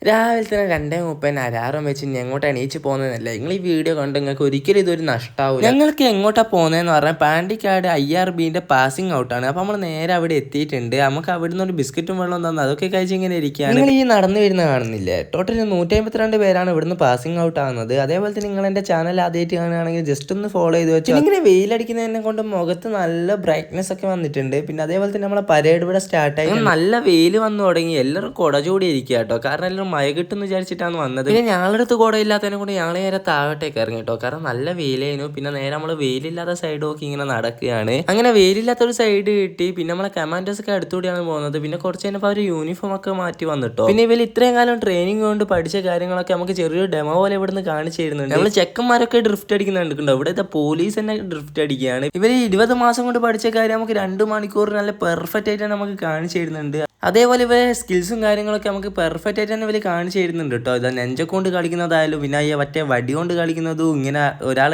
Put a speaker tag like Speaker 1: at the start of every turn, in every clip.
Speaker 1: രാവിലെ തന്നെ 2:30 അലാറം വെച്ച് ഇനി എങ്ങോട്ട് എണീച്ച് പോകുന്നതല്ല. നിങ്ങൾ ഈ വീഡിയോ കണ്ട് നിങ്ങൾക്ക് ഒരിക്കലും ഇതൊരു നഷ്ടമാവില്ല. ഞങ്ങൾക്ക് എങ്ങോട്ടാണ് പോകുന്നതെന്ന് പറഞ്ഞാൽ പാണ്ടിക്കാട് IRBന്റെ പാസിംഗ് ഔട്ടാണ്. അപ്പോൾ നമ്മൾ നേരെ അവിടെ എത്തിയിട്ടുണ്ട്. നമുക്ക് അവിടുന്ന് ഒരു ബിസ്ക്കറ്റും വെള്ളം തന്നു. അതൊക്കെ കഴിച്ച് ഇങ്ങനെ ഇരിക്കുകയാണ്. നിങ്ങൾ ഈ നടന്നു വരുന്ന കാണുന്നില്ലേ, ടോട്ടൽ 152 പേരാണ് ഇവിടുന്ന് പാസിംഗ് ഔട്ട് ആകുന്നത്. അതേപോലെ തന്നെ നിങ്ങൾ എൻ്റെ ചാനൽ ആദ്യമായിട്ട് കാണുകയാണെങ്കിൽ ജസ്റ്റ് ഒന്ന് ഫോളോ ചെയ്ത് വെച്ചു. ഇങ്ങനെ വെയിലടിക്കുന്നതിനെ കൊണ്ട് മുഖത്ത് നല്ല ബ്രൈറ്റ്നെസ് ഒക്കെ വന്നിട്ടുണ്ട്. പിന്നെ അതേപോലെ തന്നെ നമ്മളെ പരേഡ് ഇവിടെ സ്റ്റാർട്ടായി. നല്ല വെയിൽ വന്നു തുടങ്ങി. എല്ലാവരും കുട ചൂടി ഇരിക്കുക കേട്ടോ. കാരണം എല്ലാവരും മഴ കിട്ടുമെന്ന് വിചാരിച്ചിട്ടാണ് വന്നത്. പിന്നെ ഞങ്ങളുടെ അടുത്ത് കൂടെ ഇല്ലാത്തതിനെ കൊണ്ട് ഞങ്ങൾ നേരെ താഴോട്ടേക്ക് ഇറങ്ങി കേട്ടോ. കാരണം നല്ല വെയിലായിരുന്നു. പിന്നെ നേരെ നമ്മൾ വെയിലില്ലാത്ത സൈഡ് നോക്കി ഇങ്ങനെ നടക്കുകയാണ്. അങ്ങനെ വെയിലില്ലാത്തൊരു സൈഡ് കിട്ടി. പിന്നെ നമ്മളെ കമാൻഡേഴ്സ് ഒക്കെ അടുത്തുകൂടിയാണ് പോകുന്നത്. പിന്നെ കുറച്ച് കഴിഞ്ഞപ്പോൾ അവർ യൂണിഫോം ഒക്കെ മാറ്റി വന്നിട്ടോ. പിന്നെ ഇവർ ഇത്രയും കാലം ട്രെയിനിങ് കൊണ്ട് പഠിച്ച കാര്യങ്ങളൊക്കെ നമുക്ക് ചെറിയൊരു ഡെമോ പോലെ ഇവിടുന്ന് കാണിച്ചു തരുന്നുണ്ട്. നമ്മൾ ചെക്കന്മാരൊക്കെ ഡ്രിഫ്റ്റ് അടിക്കുന്നുണ്ടോ. ഇവിടുത്തെ പോലീസ് തന്നെ ഡ്രിഫ്റ്റ് അടിക്കുകയാണ്. ഇവർ 20 മാസം കൊണ്ട് പഠിച്ച കാര്യം നമുക്ക് 2 മണിക്കൂർ നല്ല പെർഫെക്റ്റ് ആയിട്ട് നമുക്ക് കാണിച്ചു തരുന്നുണ്ട്. അതേപോലെ ഇവരെ സ്കിൽസും കാര്യങ്ങളൊക്കെ നമുക്ക് പെർഫെക്റ്റ് ആയിട്ട് തന്നെ ഇവർ കാണിച്ചു തരുന്നുണ്ട് കേട്ടോ. ഇതാ നെഞ്ചൊക്കെ കൊണ്ട് കളിക്കുന്നതായാലും പിന്നെ മറ്റേ വടി കൊണ്ട് കളിക്കുന്നതും ഇങ്ങനെ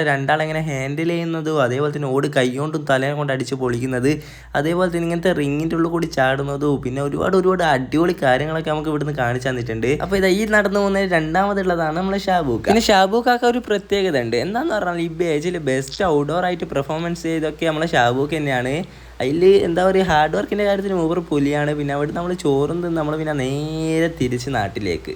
Speaker 1: രണ്ടാളെങ്ങനെ ഹാൻഡിൽ ചെയ്യുന്നതും അതേപോലെ തന്നെ ഓട് കൈ കൊണ്ടും തലയെ കൊണ്ട് അടിച്ച് പൊളിക്കുന്നത്, അതേപോലെ തന്നെ ഇങ്ങനത്തെ റിങ്ങിൻ്റെ ഉള്ളിൽ കൂടി ചാടുന്നതും പിന്നെ ഒരുപാട് അടിപൊളി കാര്യങ്ങളൊക്കെ നമുക്ക് ഇവിടുന്ന് കാണിച്ചു തന്നിട്ടുണ്ട്. അപ്പോൾ ഇതാ ഈ നടന്നു പോകുന്ന രണ്ടാമതുള്ളതാണ് നമ്മളെ ഷാബൂക്ക. പിന്നെ ഷാബൂക്കാക്ക് ഒരു പ്രത്യേകത ഉണ്ട്. എന്താണെന്ന് പറഞ്ഞാൽ ഈ ബേജിൽ ബെസ്റ്റ് ഔട്ട്ഡോർ ആയിട്ട് പെർഫോമൻസ് ചെയ്തൊക്കെ നമ്മളെ ഷാബൂക്ക് തന്നെയാണ്. അതിൽ എന്താ പറയുക, ഹാർഡ് വർക്കിൻ്റെ കാര്യത്തിൽ മൂപ്പർ പുലിയാണ്. പിന്നെ അവിടെ നമ്മൾ ചോറും തിന്ന് നമ്മൾ പിന്നെ നേരെ തിരിച്ച് നാട്ടിലേക്ക്.